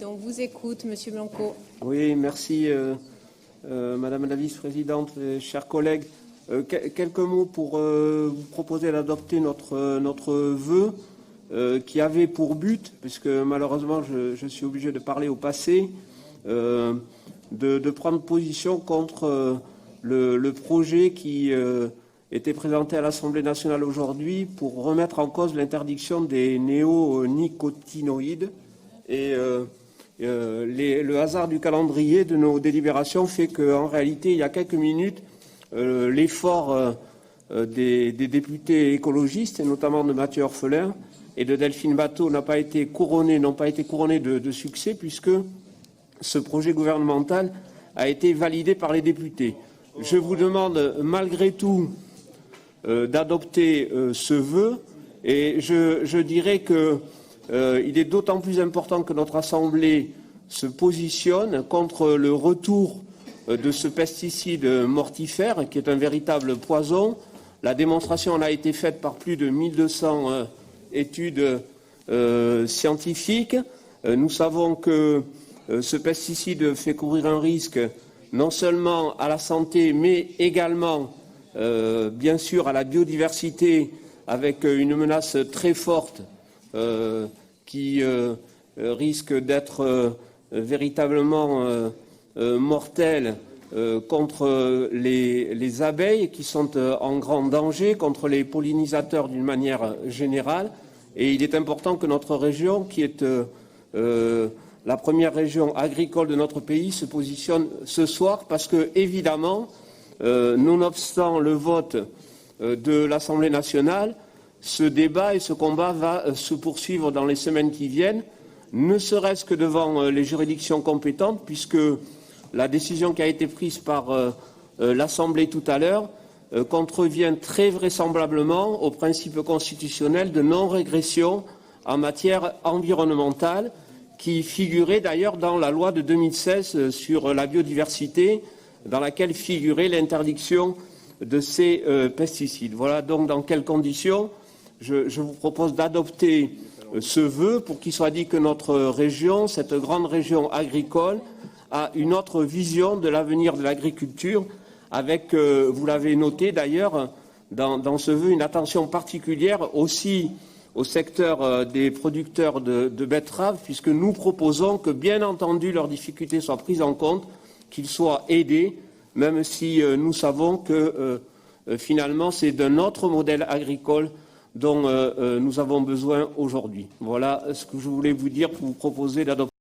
On vous écoute, Monsieur Blanco. Oui, merci, Madame la Vice-Présidente, chers collègues. Quelques mots pour vous proposer d'adopter notre vœu qui avait pour but, puisque malheureusement je suis obligé de parler au passé, de prendre position contre le projet qui était présenté à l'Assemblée nationale aujourd'hui pour remettre en cause l'interdiction des néonicotinoïdes. Et le hasard du calendrier de nos délibérations fait qu'en réalité, il y a quelques minutes, l'effort des députés écologistes, et notamment de Mathieu Orphelin et de Delphine Batho, n'ont pas été couronnés de succès, puisque ce projet gouvernemental a été validé par les députés. Je vous demande malgré tout d'adopter ce vœu, et je dirais que il est d'autant plus important que notre Assemblée se positionne contre le retour de ce pesticide mortifère, qui est un véritable poison. La démonstration en a été faite par plus de 1200 études scientifiques. Nous savons que ce pesticide fait courir un risque non seulement à la santé, mais également, bien sûr, à la biodiversité, avec une menace très forte qui risque d'être véritablement mortelle contre les abeilles qui sont en grand danger, contre les pollinisateurs d'une manière générale. Et il est important que notre région, qui est la première région agricole de notre pays, se positionne ce soir, parce que, évidemment, nonobstant le vote de l'Assemblée nationale, ce débat et ce combat va se poursuivre dans les semaines qui viennent, ne serait-ce que devant les juridictions compétentes, puisque la décision qui a été prise par l'Assemblée tout à l'heure contrevient très vraisemblablement au principe constitutionnel de non-régression en matière environnementale, qui figurait d'ailleurs dans la loi de 2016 sur la biodiversité, dans laquelle figurait l'interdiction de ces pesticides. Voilà donc dans quelles conditions je vous propose d'adopter ce vœu pour qu'il soit dit que notre région, cette grande région agricole, a une autre vision de l'avenir de l'agriculture, avec, vous l'avez noté d'ailleurs, dans ce vœu, une attention particulière aussi au secteur des producteurs de betteraves, puisque nous proposons que, bien entendu, leurs difficultés soient prises en compte, qu'ils soient aidés, même si nous savons que finalement c'est d'un autre modèle agricole dont nous avons besoin aujourd'hui. Voilà ce que je voulais vous dire pour vous proposer d'adopter.